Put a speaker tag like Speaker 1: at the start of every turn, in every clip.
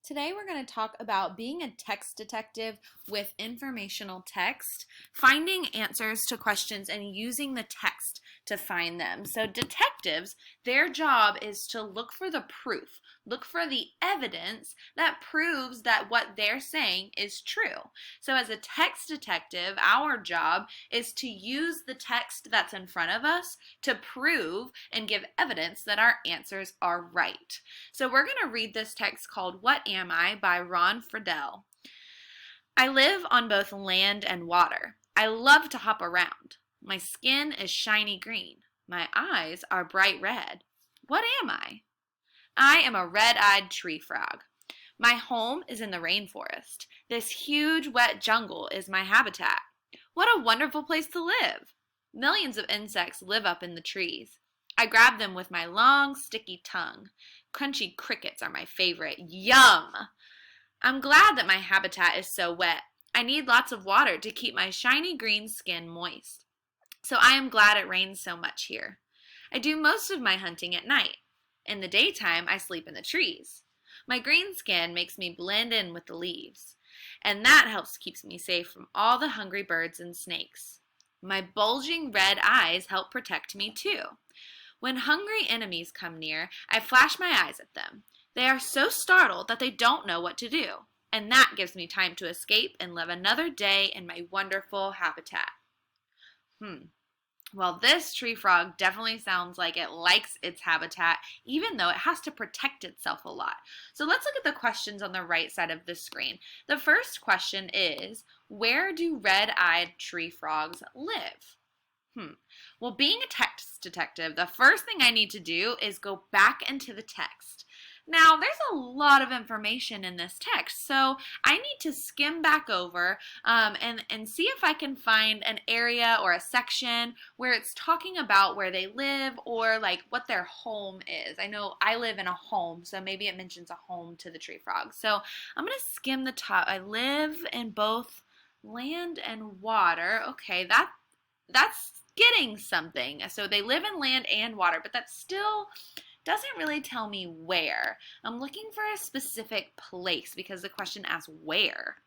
Speaker 1: Today we're going to talk about being a text detective with informational text, finding answers to questions and using the text to find them. So detectives, their job is to look for the proof, look for the evidence that proves that what they're saying is true. So as a text detective, our job is to use the text that's in front of us to prove and give evidence that our answers are right. So we're going to read this text called What Am I by Ron Friedel. I live on both land and water. I love to hop around. My skin is shiny green. My eyes are bright red. What am I? I am a red-eyed tree frog. My home is in the rainforest. This huge wet jungle is my habitat. What a wonderful place to live! Millions of insects live up in the trees. I grab them with my long, sticky tongue. Crunchy crickets are my favorite. Yum! I'm glad that my habitat is so wet. I need lots of water to keep my shiny green skin moist. So I am glad it rains so much here. I do most of my hunting at night. In the daytime, I sleep in the trees. My green skin makes me blend in with the leaves, and that helps keep me safe from all the hungry birds and snakes. My bulging red eyes help protect me too. When hungry enemies come near, I flash my eyes at them. They are so startled that they don't know what to do, and that gives me time to escape and live another day in my wonderful habitat. Well, this tree frog definitely sounds like it likes its habitat, even though it has to protect itself a lot. So let's look at the questions on the right side of the screen. The first question is, where do red-eyed tree frogs live? Well, being a text detective, the first thing I need to do is go back into the text. Now, there's a lot of information in this text, so I need to skim back over and see if I can find an area or a section where it's talking about where they live or like what their home is. I know I live in a home, so maybe it mentions a home to the tree frog. So I'm going to skim the top. I live in both land and water. Okay, that's getting something. So they live in land and water, but that still doesn't really tell me where. I'm looking for a specific place because the question asks where.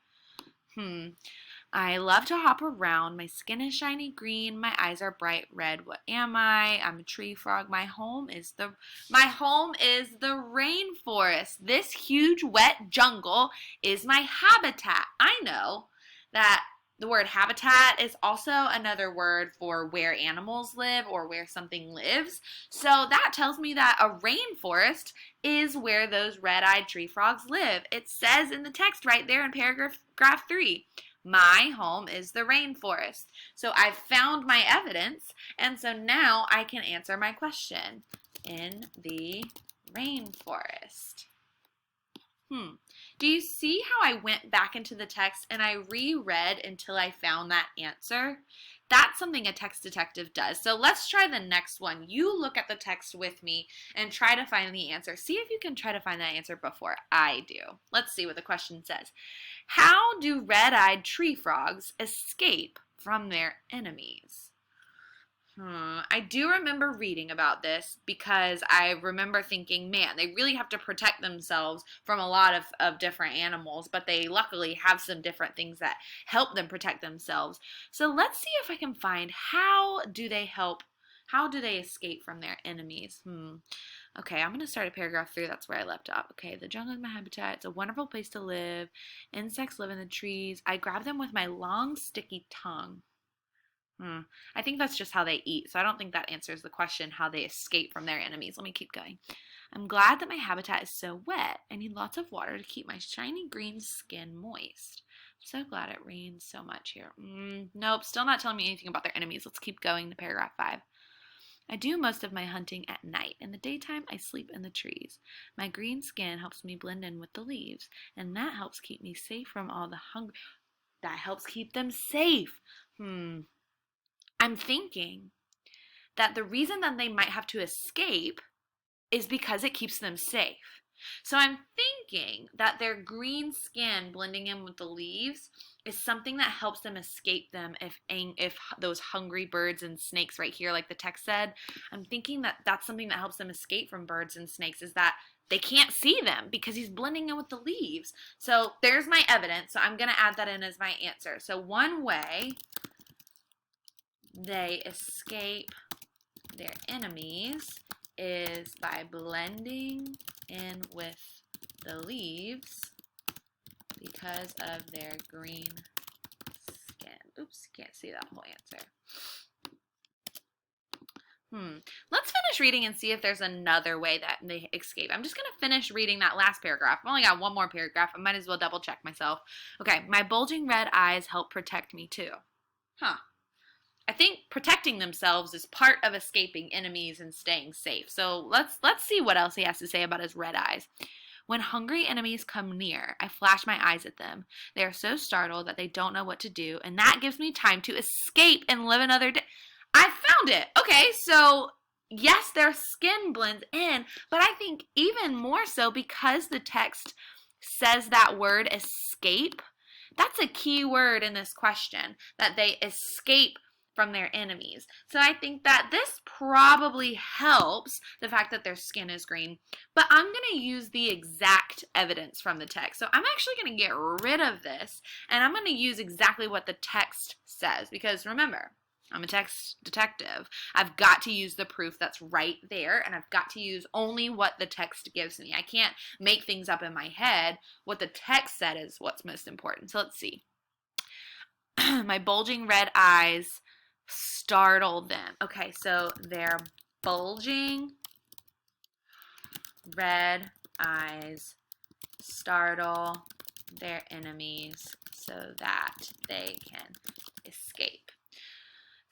Speaker 1: I love to hop around. My skin is shiny green. My eyes are bright red. What am I? I'm a tree frog. My home is the rainforest. This huge wet jungle is my habitat. I know that the word habitat is also another word for where animals live or where something lives. So that tells me that a rainforest is where those red-eyed tree frogs live. It says in the text right there in paragraph 3. My home is the rainforest. So I've found my evidence, and so now I can answer my question. In the rainforest. Do you see how I went back into the text and I reread until I found that answer? That's something a text detective does. So let's try the next one. You look at the text with me and try to find the answer. See if you can try to find that answer before I do. Let's see what the question says. How do red-eyed tree frogs escape from their enemies? I do remember reading about this because I remember thinking, man, they really have to protect themselves from a lot of different animals, but they luckily have some different things that help them protect themselves. So let's see if I can find how do they escape from their enemies? Okay, I'm going to start at paragraph 3. That's where I left off. Okay, the jungle is my habitat. It's a wonderful place to live. Insects live in the trees. I grab them with my long, sticky tongue. I think that's just how they eat, so I don't think that answers the question how they escape from their enemies. Let me keep going. I'm glad that my habitat is so wet. I need lots of water to keep my shiny green skin moist. I'm so glad it rains so much here. Nope, still not telling me anything about their enemies. Let's keep going to paragraph 5. I do most of my hunting at night. In the daytime, I sleep in the trees. My green skin helps me blend in with the leaves, and that helps keep me safe from all the hunger. That helps keep them safe. I'm thinking that the reason that they might have to escape is because it keeps them safe. So I'm thinking that their green skin blending in with the leaves is something that helps them escape them if those hungry birds and snakes right here, like the text said, I'm thinking that that's something that helps them escape from birds and snakes is that they can't see them because he's blending in with the leaves. So there's my evidence. So I'm going to add that in as my answer. So one way they escape their enemies is by blending in with the leaves because of their green skin. Oops, can't see that whole answer. Let's finish reading and see if there's another way that they escape. I'm just going to finish reading that last paragraph. I've only got one more paragraph. I might as well double check myself. Okay, my bulging red eyes help protect me too. I think protecting themselves is part of escaping enemies and staying safe. So let's see what else he has to say about his red eyes. When hungry enemies come near, I flash my eyes at them. They are so startled that they don't know what to do, and that gives me time to escape and live another day. I found it. Okay, so yes, their skin blends in, but I think even more so because the text says that word escape. That's a key word in this question, that they escape from their enemies. So I think that this probably helps the fact that their skin is green, but I'm going to use the exact evidence from the text. So I'm actually going to get rid of this, and I'm going to use exactly what the text says, because remember, I'm a text detective. I've got to use the proof that's right there, and I've got to use only what the text gives me. I can't make things up in my head. What the text said is what's most important. So let's see. My bulging red eyes startle them. Okay, so their bulging red eyes startle their enemies so that they can escape.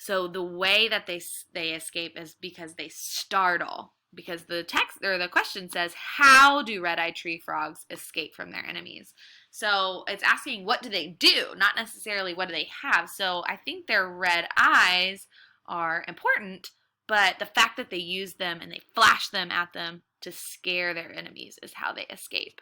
Speaker 1: So the way that they escape is because they startle. Because the text or the question says, how do red-eyed tree frogs escape from their enemies? So it's asking, what do they do? Not necessarily what do they have. So I think their red eyes are important, but the fact that they use them and they flash them at them to scare their enemies is how they escape.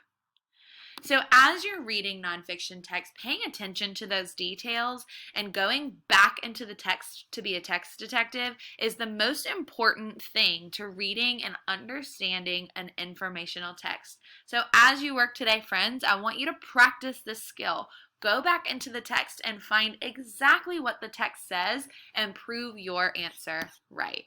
Speaker 1: So as you're reading nonfiction text, paying attention to those details and going back into the text to be a text detective is the most important thing to reading and understanding an informational text. So as you work today, friends, I want you to practice this skill. Go back into the text and find exactly what the text says and prove your answer right.